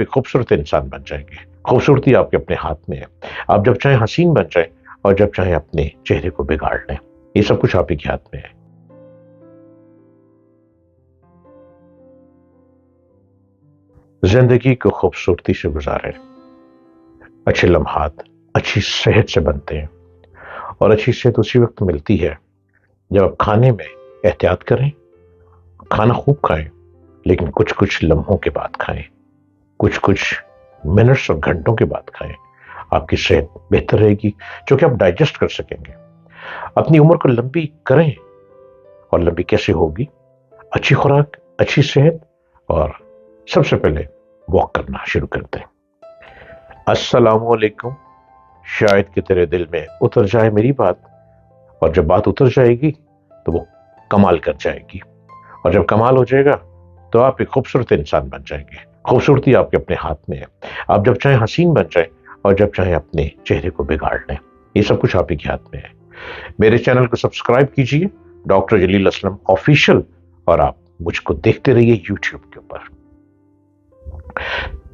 एक खूबसूरत इंसान बन जाएंगे। खूबसूरती आपके अपने हाथ में है। आप जब चाहे हसीन बन जाए और जब चाहे अपने चेहरे को बिगाड़ लें। ये सब कुछ आप ही के हाथ में है। जिंदगी को खूबसूरती से गुजारें। अच्छे लम्हात अच्छी सेहत से बनते हैं और अच्छी सेहत उसी वक्त मिलती है जब आप खाने में एहतियात करें। खाना खूब खाएं, लेकिन कुछ कुछ लम्हों के बाद खाएं, कुछ कुछ मिनट्स और घंटों के बाद खाएं। आपकी सेहत बेहतर रहेगी, क्योंकि आप डाइजेस्ट कर सकेंगे। अपनी उम्र को लंबी करें, और लंबी कैसे होगी? अच्छी खुराक, अच्छी सेहत, और सबसे पहले वॉक करना शुरू करते हैं। अस्सलामुअलैकुम। शायद कि तेरे दिल में उतर जाए मेरी बात, और जब बात उतर जाएगी तो वो कमाल कर जाएगी, और जब कमाल हो जाएगा तो आप एक खूबसूरत इंसान बन जाएंगे। खूबसूरती आपके अपने हाथ में है। आप जब चाहे हसीन बन जाए और जब चाहे अपने चेहरे को बिगाड़ लें। ये सब कुछ आप ही के हाथ में है। मेरे चैनल को सब्सक्राइब कीजिए, डॉक्टर जलील असलम ऑफिशियल, और आप मुझको देखते रहिए यूट्यूब के ऊपर।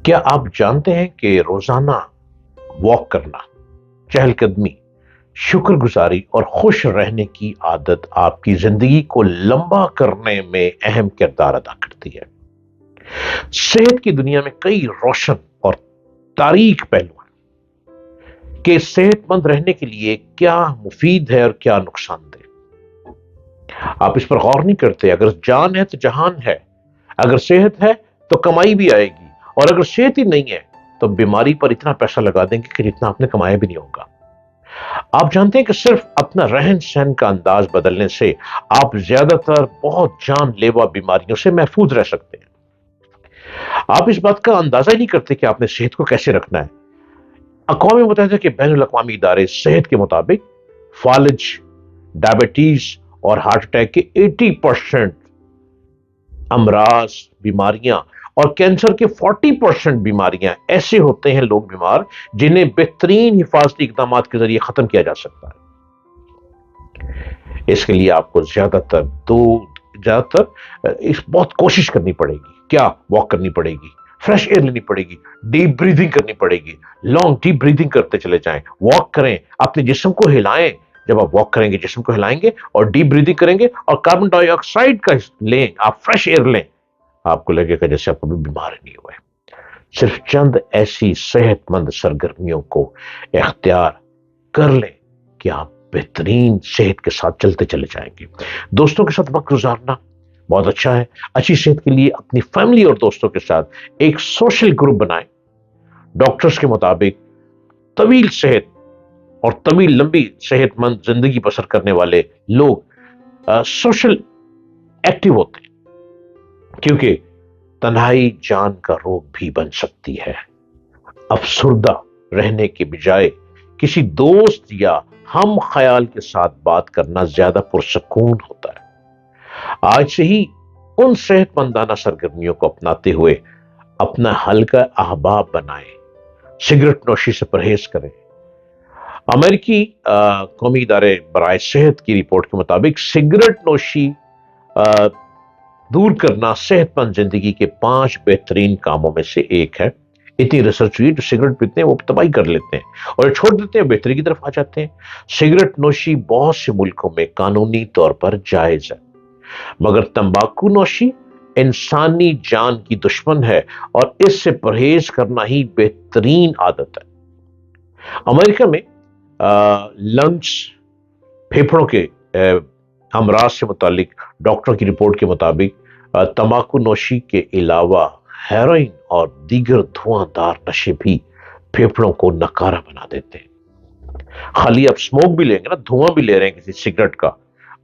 क्या आप जानते हैं कि रोजाना वॉक करना, चहलकदमी, शुक्रगुजारी और खुश रहने की आदत आपकी जिंदगी को लंबा करने में अहम किरदार अदा करती है। सेहत की दुनिया में कई रोशन और तारीख पहलू हैं कि सेहतमंद रहने के लिए क्या मुफीद है और क्या नुकसानदेह। आप इस पर गौर नहीं करते। अगर जान है तो जहान है, अगर सेहत है तो कमाई भी आएगी, और अगर सेहत ही नहीं है तो बीमारी पर इतना पैसा लगा देंगे कि जितना आपने कमाया भी नहीं होगा। आप जानते हैं कि सिर्फ अपना रहन सहन का अंदाज बदलने से आप ज्यादातर बहुत जानलेवा बीमारियों से महफूज रह सकते हैं। आप इस बात का अंदाजा ही नहीं करते कि आपने सेहत को कैसे रखना है। अक़वाम मुत्तहिदा के बैनुल अक़वामी इदारे सेहत के मुताबिक फालिज, डायबिटीज और हार्ट अटैक के 80% अमराज, बीमारियां, और कैंसर के 40% बीमारियां ऐसे होते हैं लोग बीमार जिन्हें बेहतरीन हिफाजती इकदाम के जरिए खत्म किया जा सकता है। इसके लिए आपको ज्यादातर इस बहुत कोशिश करनी पड़ेगी। क्या? वॉक करनी पड़ेगी, फ्रेश एयर लेनी पड़ेगी, डीप ब्रीदिंग करनी पड़ेगी। लॉन्ग डीप ब्रीदिंग करते चले जाएं, वॉक करें, अपने जिस्म को हिलाएं। जब आप वॉक करेंगे, जिस्म को हिलाएंगे और डीप ब्रीदिंग करेंगे और कार्बन डाइऑक्साइड का लें, आप फ्रेश एयर लें, आपको लगेगा जैसे आप कभी बीमार नहीं हुए। सिर्फ चंद ऐसी सेहतमंद सरगर्मियों को इख्तियार कर लें कि आप बेहतरीन सेहत के साथ चलते चले जाएंगे। दोस्तों के साथ वक्त गुजारना बहुत अच्छा है। अच्छी सेहत के लिए अपनी फैमिली और दोस्तों के साथ एक सोशल ग्रुप बनाएं। डॉक्टर्स के मुताबिक तवील सेहत और तवील लंबी सेहतमंद जिंदगी बसर करने वाले लोग सोशल एक्टिव होते हैं, क्योंकि तन्हाई जान का रोग भी बन सकती है। अफसुर्दा रहने के बजाय किसी दोस्त या हम ख्याल के साथ बात करना ज्यादा पुरसकून होता है। आज से ही उन सेहतमंदाना सरगर्मियों को अपनाते हुए अपना हल्का अहबाब बनाएं। सिगरेट नोशी से परहेज करें। अमेरिकी कौमी इदारे बराए सेहत की रिपोर्ट के मुताबिक सिगरेट नोशी दूर करना सेहतमंद जिंदगी के 5 बेहतरीन कामों में से एक है। इतनी रिसर्च हुई, जो सिगरेट पीते हैं वो तबाही कर लेते हैं, और छोड़ देते हैं बेहतरी की तरफ आ जाते हैं। सिगरेट नोशी बहुत से मुल्कों में कानूनी तौर पर जायज है, मगर तंबाकू नोशी इंसानी जान की दुश्मन है, और इससे परहेज करना ही बेहतरीन आदत है। अमेरिका में लंग्स, फेफड़ों के अमराज से मुतालिक डॉक्टरों की रिपोर्ट के मुताबिक तंबाकू नोशी के अलावा हेरोइन और दीगर धुआंधार नशे भी फेफड़ों को नकारा बना देते हैं। खाली आप स्मोक भी लेंगे ना, धुआं भी ले रहे हैं किसी सिगरेट का,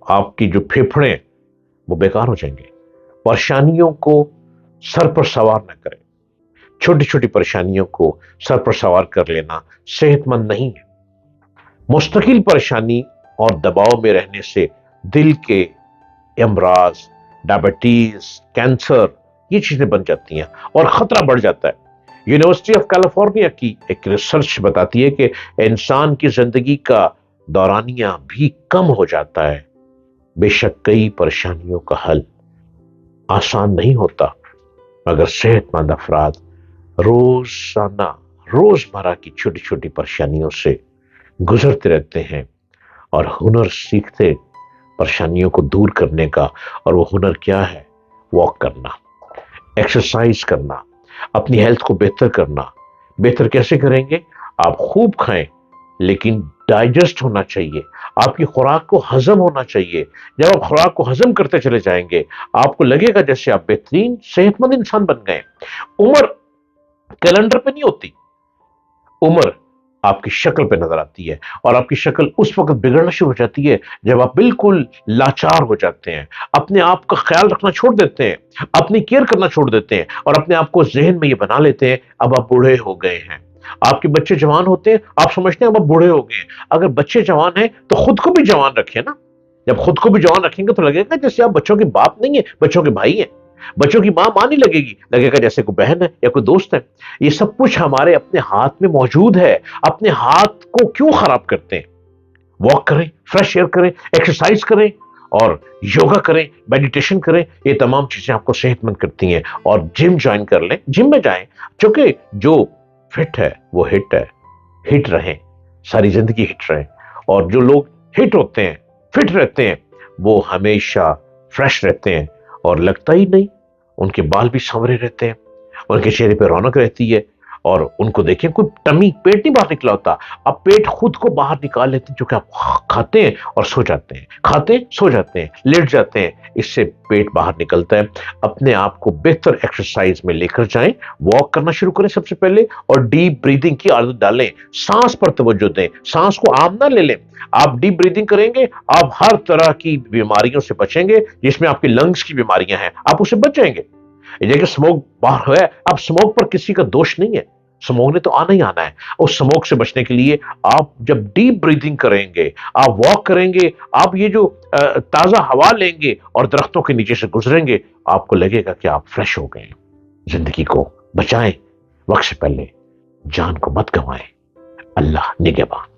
आपकी जो फेफड़े हैं वो बेकार हो जाएंगे। परेशानियों को सर पर सवार न करें। छोटी छोटी परेशानियों को सर पर सवार कर लेना सेहतमंद नहीं है। मुस्तकिल परेशानी और दबाव में रहने से दिल के अमराज, डायबिटीज, कैंसर, ये चीजें बन जाती हैं और खतरा बढ़ जाता है। यूनिवर्सिटी ऑफ कैलिफोर्निया की एक रिसर्च बताती है कि इंसान की जिंदगी का दौरानिया भी कम हो जाता है। बेशक कई परेशानियों का हल आसान नहीं होता, मगर सेहतमंद अफराद रोजाना रोजमर्रा की छोटी छोटी परेशानियों से गुजरते रहते हैं और हुनर सीखते परेशानियों को दूर करने का। और वो हुनर क्या है? वॉक करना, एक्सरसाइज करना, अपनी हेल्थ को बेहतर करना। बेहतर कैसे करेंगे? आप खूब खाएं, लेकिन डाइजेस्ट होना चाहिए, आपकी खुराक को हजम होना चाहिए। जब आप खुराक को हजम करते चले जाएंगे, आपको लगेगा जैसे आप बेहतरीन सेहतमंद इंसान बन गए। उम्र कैलेंडर पे नहीं होती, उम्र आपकी शक्ल पे नजर आती है। और आपकी शक्ल उस वक्त बिगड़ना शुरू हो जाती है जब आप बिल्कुल लाचार हो जाते हैं, अपने आप का ख्याल रखना छोड़ देते हैं, अपनी केयर करना छोड़ देते हैं और अपने आप को जहन में ये बना लेते हैं अब आप बूढ़े हो गए हैं। आपके बच्चे जवान होते हैं, आप समझते हैं अब आप बूढ़े हो गए हैं। अगर बच्चे जवान हैं तो खुद को भी जवान रखें ना। जब खुद को भी जवान रखेंगे तो लगेगा जैसे आप बच्चों के बाप नहीं है, बच्चों के भाई हैं। बच्चों की मां नहीं लगेगी, लगेगा जैसे कोई बहन है या कोई दोस्त है। ये सब कुछ हमारे अपने हाथ में मौजूद है। अपने हाथ को क्यों खराब करते हैं? वॉक करें, फ्रेश एयर करें, एक्सरसाइज करें और योगा करें, मेडिटेशन करें। ये तमाम चीजें आपको सेहतमंद करती हैं। और जिम ज्वाइन कर लें, जिम में जाएं, क्योंकि जो फिट है वो हिट है। हिट रहें, सारी जिंदगी हिट रहें। और जो लोग हिट होते हैं, फिट रहते हैं, वो हमेशा फ्रेश रहते हैं और लगता ही नहीं, उनके बाल भी सांवरे रहते हैं, उनके चेहरे पे रौनक रहती है। और उनको देखें, कोई टमी पेट नहीं बाहर निकला होता, अब पेट खुद को बाहर निकाल लेते हैं, जो कि आप खाते हैं और सो जाते हैं, खाते हैं सो जाते हैं, लेट जाते हैं, इससे पेट बाहर निकलता है। अपने आप को बेहतर एक्सरसाइज में लेकर जाएं, वॉक करना शुरू करें सबसे पहले और डीप ब्रीदिंग की आदत डालें। सांस पर तवज्जो दें, सांस को आम ना ले लें। आप डीप ब्रीदिंग करेंगे, आप हर तरह की बीमारियों से बचेंगे। जिसमें आपकी लंग्स की बीमारियां हैं, आप उससे बच जाएंगे। देखिए, स्मोक बाहर है, अब स्मोक पर किसी का दोष नहीं है, स्मोक ने तो आना ही आना है। उस स्मोक से बचने के लिए आप जब डीप ब्रीदिंग करेंगे, आप वॉक करेंगे, आप ये जो ताजा हवा लेंगे और दरख्तों के नीचे से गुजरेंगे, आपको लगेगा कि आप फ्रेश हो गए। जिंदगी को बचाएं, वक्त से पहले जान को मत गंवाएं। अल्लाह निगहबान।